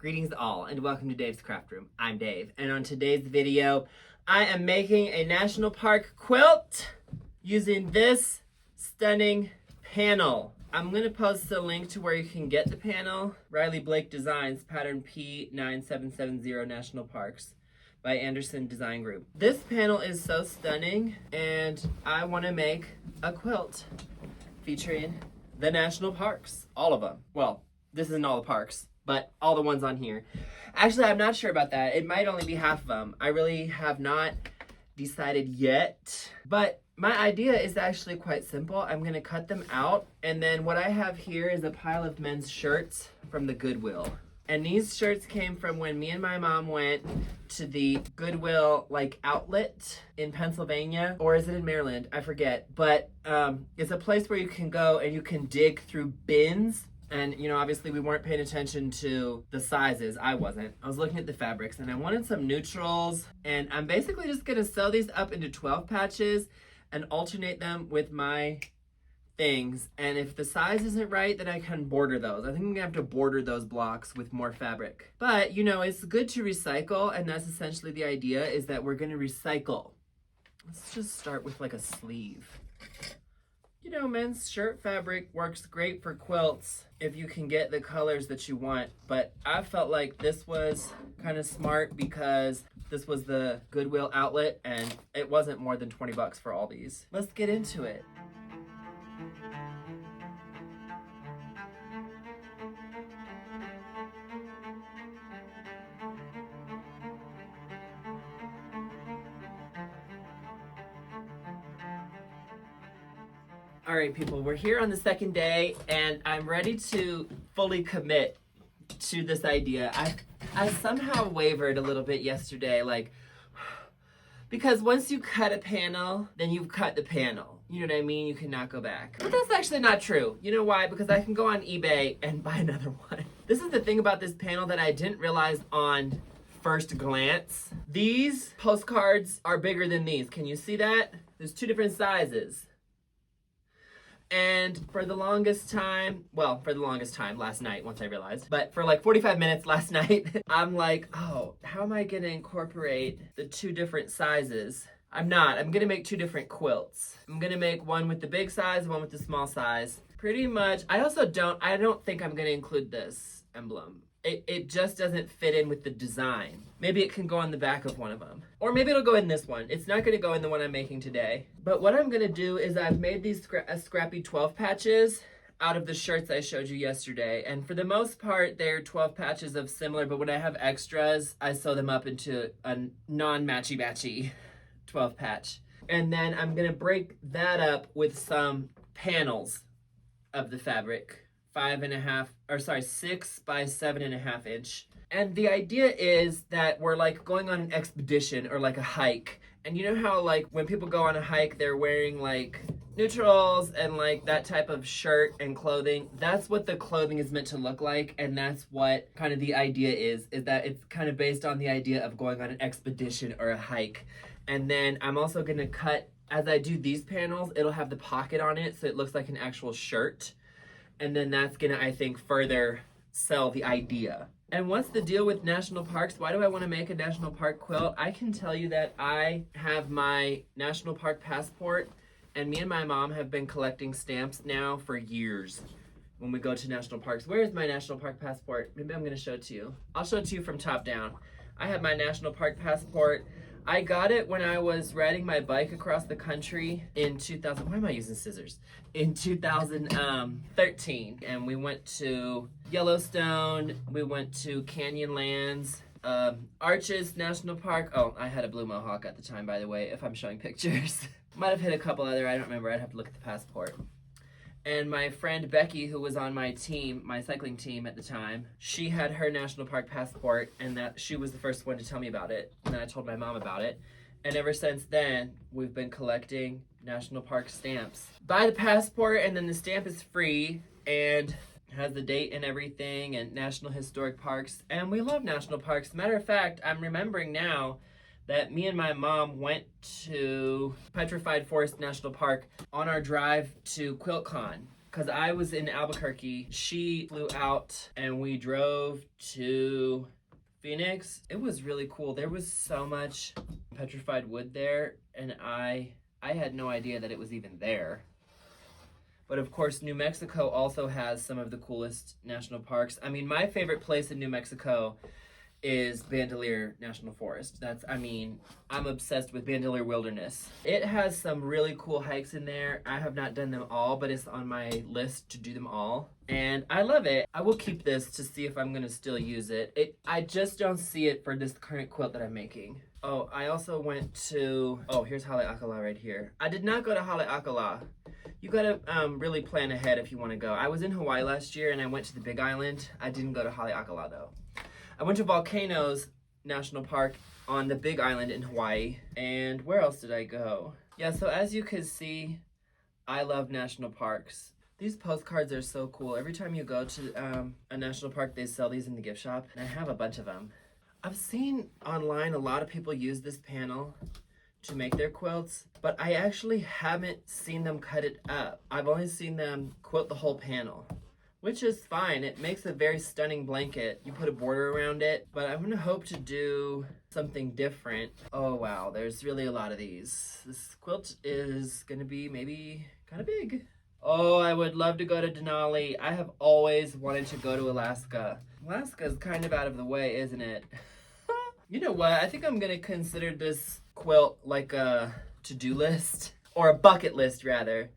Greetings all and welcome to Dave's Craft Room. I'm Dave, and on today's video I am making a national park quilt using this stunning panel. I'm going to post a link to where you can get the panel. Riley Blake Designs, pattern P9770 National Parks by Anderson Design Group. This panel is so stunning, and I want to make a quilt featuring the national parks, all of them. Well, this isn't all the parks, but all the ones on here. Actually, I'm not sure about that. It might only be half of them. I really have not decided yet, but my idea is actually quite simple. I'm gonna cut them out, and then what I have here is a pile of men's shirts from the Goodwill. And these shirts came from when me and my mom went to the Goodwill outlet in Pennsylvania, or is it in Maryland? I forget. But it's a place where you can go and you can dig through bins. And obviously we weren't paying attention to the sizes. I wasn't. I was looking at the fabrics and I wanted some neutrals. And I'm basically just gonna sew these up into 12 patches and alternate them with my things, and if the size isn't right, then I can border those. I think I'm gonna have to border those blocks with more fabric. But it's good to recycle, and that's essentially the idea, is that we're gonna recycle. Let's just start with a sleeve. Men's shirt fabric works great for quilts if you can get the colors that you want, but I felt like this was kind of smart because this was the Goodwill outlet and it wasn't more than 20 bucks for all these. Let's get into it. All right, people, we're here on the second day, and I'm ready to fully commit to this idea. I somehow wavered a little bit yesterday, because once you cut a panel, then you've cut the panel. You know what I mean? You cannot go back. But that's actually not true. You know why? Because I can go on eBay and buy another one. This is the thing about this panel that I didn't realize on first glance. These postcards are bigger than these. Can you see that? There's two different sizes. And for the longest time last night, once I realized, but for 45 minutes last night, I'm like, oh, how am I gonna incorporate the two different sizes? I'm not. I'm gonna make two different quilts. I'm gonna make one with the big size and one with the small size. Pretty much. I don't think I'm gonna include this emblem. It just doesn't fit in with the design. Maybe it can go on the back of one of them. Or maybe it'll go in this one. It's not gonna go in the one I'm making today. But what I'm gonna do is I've made these scrappy 12 patches out of the shirts I showed you yesterday. And for the most part, they're 12 patches of similar, but when I have extras, I sew them up into a non-matchy-matchy 12 patch. And then I'm gonna break that up with some panels of the fabric. 6 by 7.5 inch. And the idea is that we're going on an expedition or a hike. And you know how when people go on a hike, they're wearing neutrals and that type of shirt and clothing. That's what the clothing is meant to look like. And that's what kind of the idea is that it's kind of based on the idea of going on an expedition or a hike. And then I'm also gonna cut, as I do these panels, it'll have the pocket on it so it looks like an actual shirt. And then that's gonna, I think, further sell the idea. And what's the deal with national parks? Why do I want to make a national park quilt? I can tell you that I have my national park passport, and me and my mom have been collecting stamps now for years when we go to national parks. Where is my national park passport? Maybe I'm gonna show it to you. I'll show it to you from top down. I have my national park passport. I got it when I was riding my bike across the country in 2000. Why am I using scissors? In 2013. And we went to Yellowstone. We went to Canyonlands, Arches National Park. Oh, I had a blue mohawk at the time, by the way, if I'm showing pictures. Might have hit a couple other, I don't remember. I'd have to look at the passport. And my friend Becky, who was on my team, my cycling team at the time, she had her national park passport, and that she was the first one to tell me about it. And then I told my mom about it. And ever since then, we've been collecting national park stamps. Buy the passport, and then the stamp is free and has the date and everything, and National Historic Parks. And we love national parks. Matter of fact, I'm remembering now that me and my mom went to Petrified Forest National Park on our drive to QuiltCon because I was in Albuquerque. She flew out and we drove to Phoenix. It was really cool. There was so much petrified wood there, and I had no idea that it was even there. But of course, New Mexico also has some of the coolest national parks. I mean, my favorite place in New Mexico is Bandelier National Forest. I'm obsessed with Bandelier Wilderness. It has some really cool hikes in there. I have not done them all, but it's on my list to do them all. And I love it. I will keep this to see if I'm gonna still use it. I just don't see it for this current quilt that I'm making. Oh, I also went to, here's Haleakala right here. I did not go to Haleakala. You gotta really plan ahead if you wanna go. I was in Hawaii last year and I went to the Big Island. I didn't go to Haleakala though. I went to Volcanoes National Park on the Big Island in Hawaii. And where else did I go? Yeah, so as you can see, I love national parks. These postcards are so cool. Every time you go to a national park, they sell these in the gift shop. And I have a bunch of them. I've seen online a lot of people use this panel to make their quilts, but I actually haven't seen them cut it up. I've only seen them quilt the whole panel, which is fine. It makes a very stunning blanket. You put a border around it, but I'm gonna hope to do something different. Oh wow, there's really a lot of these. This quilt is gonna be maybe kind of big. Oh, I would love to go to Denali. I have always wanted to go to Alaska. Alaska is kind of out of the way, isn't it? You know what? I think I'm gonna consider this quilt like a to-do list, or a bucket list rather.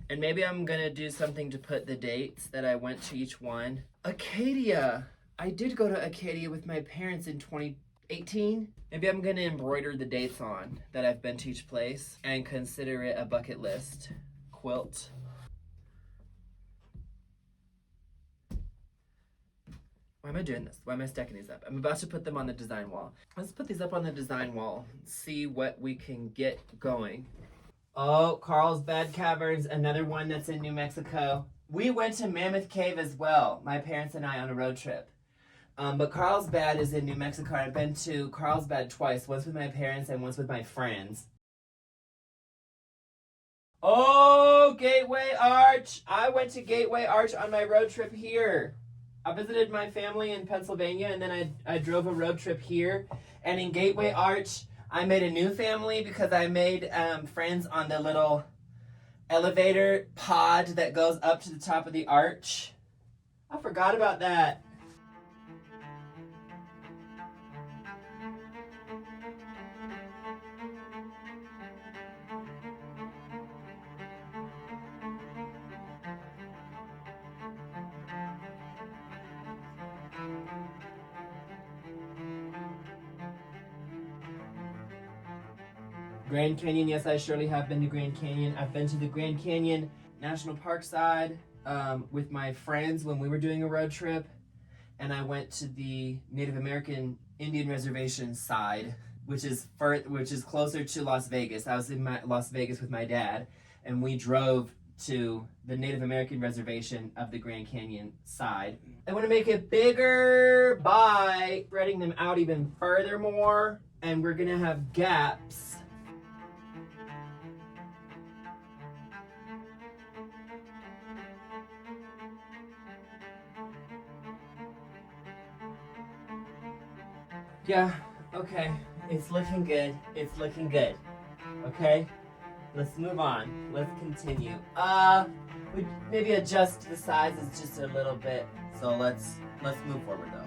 And maybe I'm gonna do something to put the dates that I went to each one. Acadia. I did go to Acadia with my parents in 2018. Maybe I'm gonna embroider the dates on that I've been to each place and consider it a bucket list quilt. Why am I doing this? Why am I stacking these up? I'm about to put them on the design wall. Let's put these up on the design wall, see what we can get going. Oh, Carlsbad Caverns, another one that's in New Mexico. We went to Mammoth Cave as well, my parents and I, on a road trip. But Carlsbad is in New Mexico. I've been to Carlsbad twice, once with my parents and once with my friends. Oh, Gateway Arch! I went to Gateway Arch on my road trip here. I visited my family in Pennsylvania, and then I drove a road trip here. And in Gateway Arch, I made a new family because I made friends on the little elevator pod that goes up to the top of the arch. I forgot about that. Grand Canyon, yes, I surely have been to Grand Canyon. I've been to the Grand Canyon National Park side with my friends when we were doing a road trip. And I went to the Native American Indian Reservation side, which is closer to Las Vegas. I was in Las Vegas with my dad, and we drove to the Native American Reservation of the Grand Canyon side. I want to make it bigger by spreading them out even further more, and we're gonna have gaps. Yeah, okay, it's looking good. It's looking good. Okay, let's move on. Let's continue. We maybe adjust the sizes just a little bit. So let's move forward though.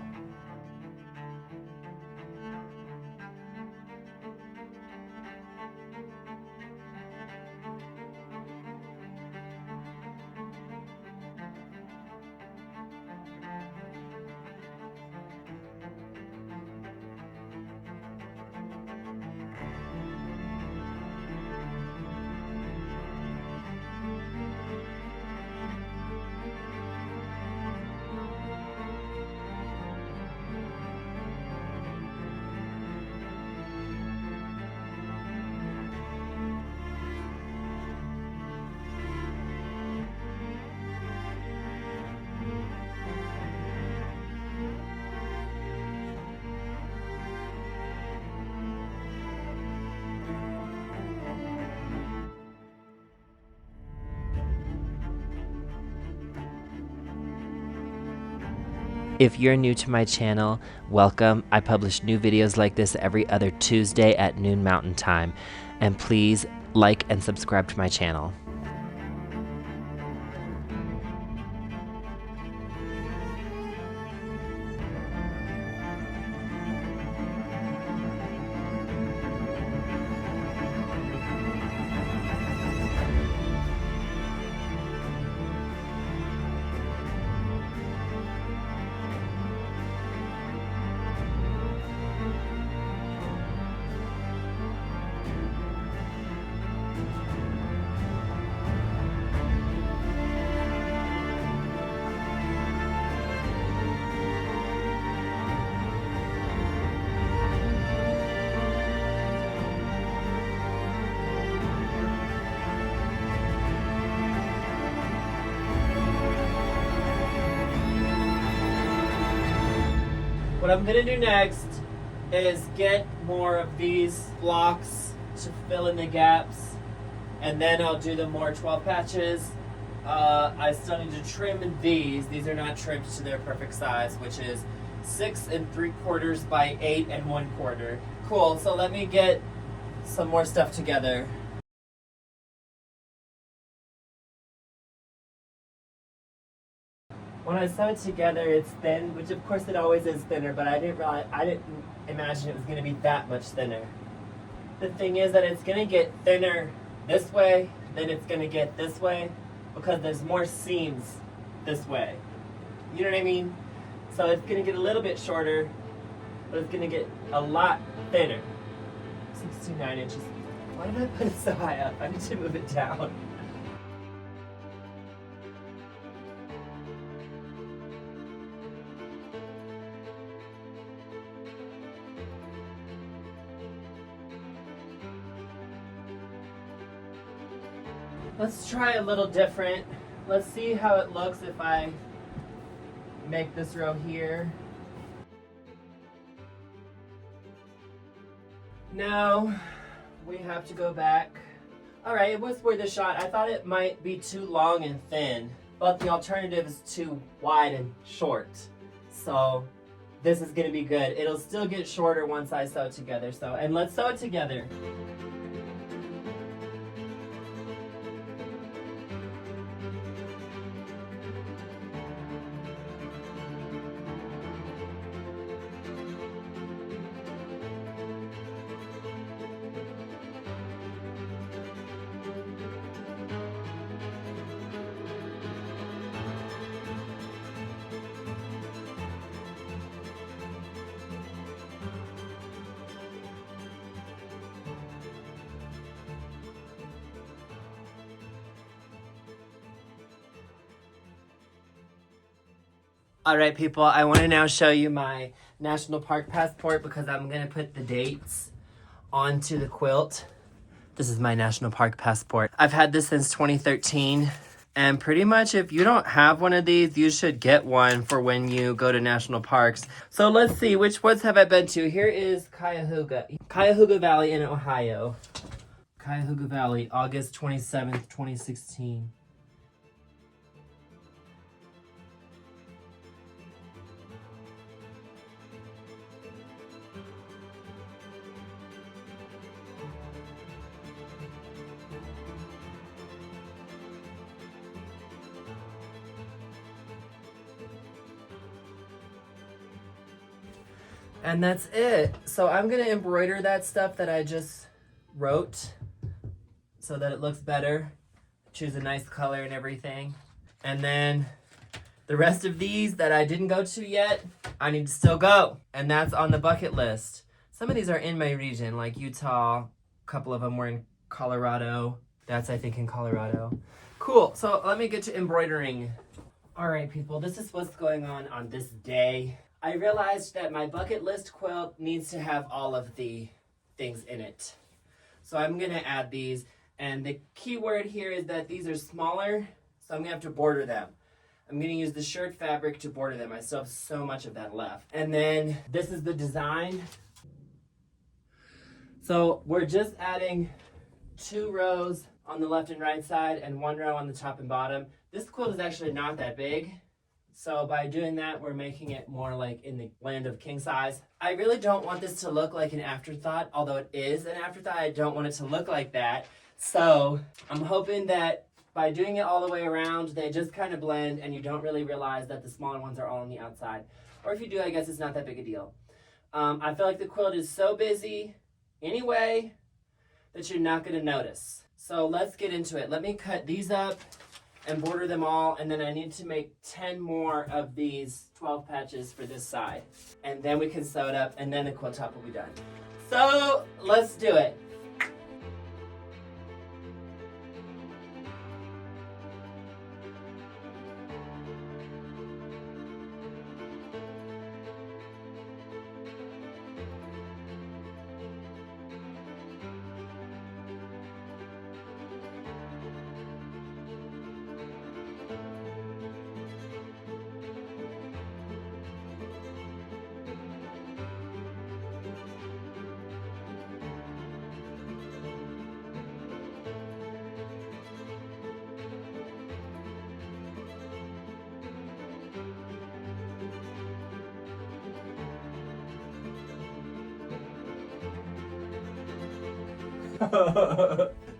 If you're new to my channel, welcome. I publish new videos like this every other Tuesday at noon Mountain Time. And please like and subscribe to my channel. What I'm gonna do next is get more of these blocks to fill in the gaps, and then I'll do the more 12 patches. I still need to trim these. These are not trimmed to their perfect size, which is 6 3/4 by 8 1/4. Cool, so let me get some more stuff together. When I sew it together, it's thin, which of course it always is thinner, but I didn't imagine it was gonna be that much thinner. The thing is that it's gonna get thinner this way, then it's gonna get this way, because there's more seams this way. You know what I mean? So it's gonna get a little bit shorter, but it's gonna get a lot thinner. 69 inches. Why did I put it so high up? I need to move it down. Let's try a little different. Let's see how it looks if I make this row here. Now we have to go back. All right, it was worth a shot. I thought it might be too long and thin, but the alternative is too wide and short. So this is gonna be good. It'll still get shorter once I sew it together. And let's sew it together. All right, people, I want to now show you my National Park passport because I'm going to put the dates onto the quilt. This is my National Park passport. I've had this since 2013, and pretty much if you don't have one of these, you should get one for when you go to national parks. So let's see, which ones have I been to? Here is Cuyahoga Valley in Ohio. Cuyahoga Valley, August 27th, 2016. And that's it. So I'm gonna embroider that stuff that I just wrote so that it looks better. Choose a nice color and everything. And then the rest of these that I didn't go to yet, I need to still go. And that's on the bucket list. Some of these are in my region, like Utah. A couple of them were in Colorado. That's, I think, in Colorado. Cool, so let me get to embroidering. All right, people, this is what's going on this day. I realized that my bucket list quilt needs to have all of the things in it. So I'm gonna add these, and the key word here is that these are smaller, so I'm gonna have to border them. I'm gonna use the shirt fabric to border them. I still have so much of that left. And then this is the design. So we're just adding 2 rows on the left and right side and 1 row on the top and bottom. This quilt is actually not that big. So by doing that, we're making it more like in the land of king size. I really don't want this to look like an afterthought, although it is an afterthought. I don't want it to look like that. So I'm hoping that by doing it all the way around, they just kind of blend and you don't really realize that the smaller ones are all on the outside. Or if you do, I guess it's not that big a deal. I feel like the quilt is so busy anyway that you're not going to notice. So let's get into it. Let me cut these up and border them all, and then I need to make 10 more of these 12 patches for this side. And then we can sew it up, and then the quilt top will be done. So let's do it.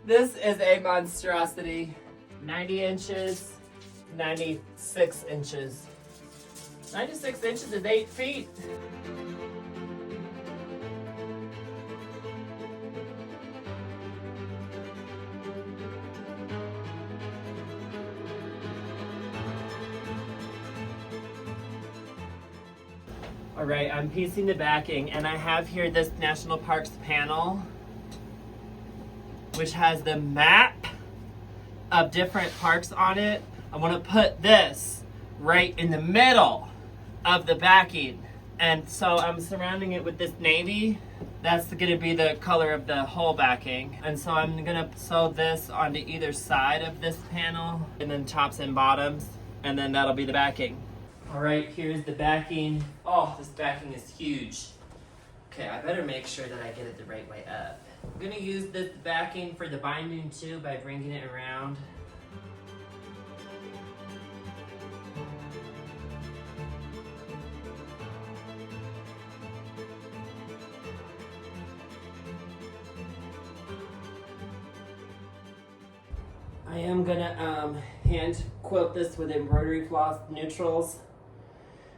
This is a monstrosity. 90 inches, 96 inches. 96 inches is 8 feet. All right, I'm piecing the backing, and I have here this National Parks panel, which has the map of different parks on it. I want to put this right in the middle of the backing. And so I'm surrounding it with this navy. That's going to be the color of the whole backing. And so I'm going to sew this onto either side of this panel, and then tops and bottoms, and then that'll be the backing. All right, here's the backing. Oh, this backing is huge. Okay, I better make sure that I get it the right way up. I'm gonna use this backing for the binding too by bringing it around. I am gonna hand quilt this with embroidery floss neutrals.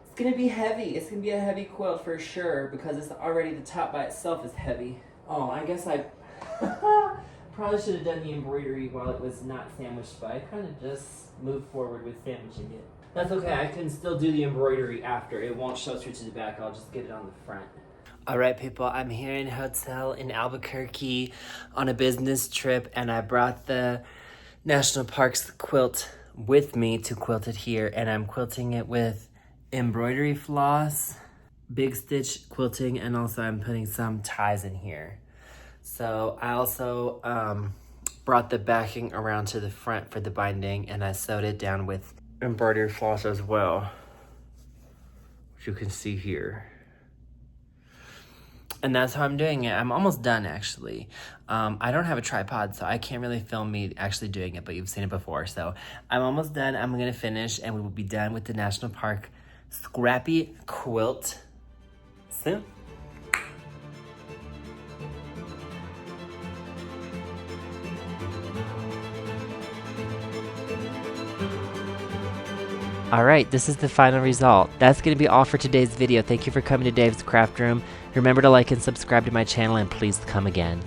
It's gonna be heavy. It's gonna be a heavy quilt for sure because it's already, the top by itself is heavy. Oh, I guess I probably should have done the embroidery while it was not sandwiched, but I kind of just moved forward with sandwiching it. That's okay, I can still do the embroidery after. It won't show through to the back, I'll just get it on the front. All right, people, I'm here in a hotel in Albuquerque on a business trip, and I brought the National Parks quilt with me to quilt it here, and I'm quilting it with embroidery floss, big stitch quilting, and also I'm putting some ties in here. So I also brought the backing around to the front for the binding, and I sewed it down with embroidery floss as well, which you can see here. And that's how I'm doing it. I'm almost done, actually. I don't have a tripod, so I can't really film me actually doing it, but you've seen it before. So I'm almost done. I'm gonna finish, and we will be done with the National Park Scrappy Quilt soon. Alright, this is the final result. That's going to be all for today's video. Thank you for coming to Dave's Craft Room. Remember to like and subscribe to my channel, and please come again.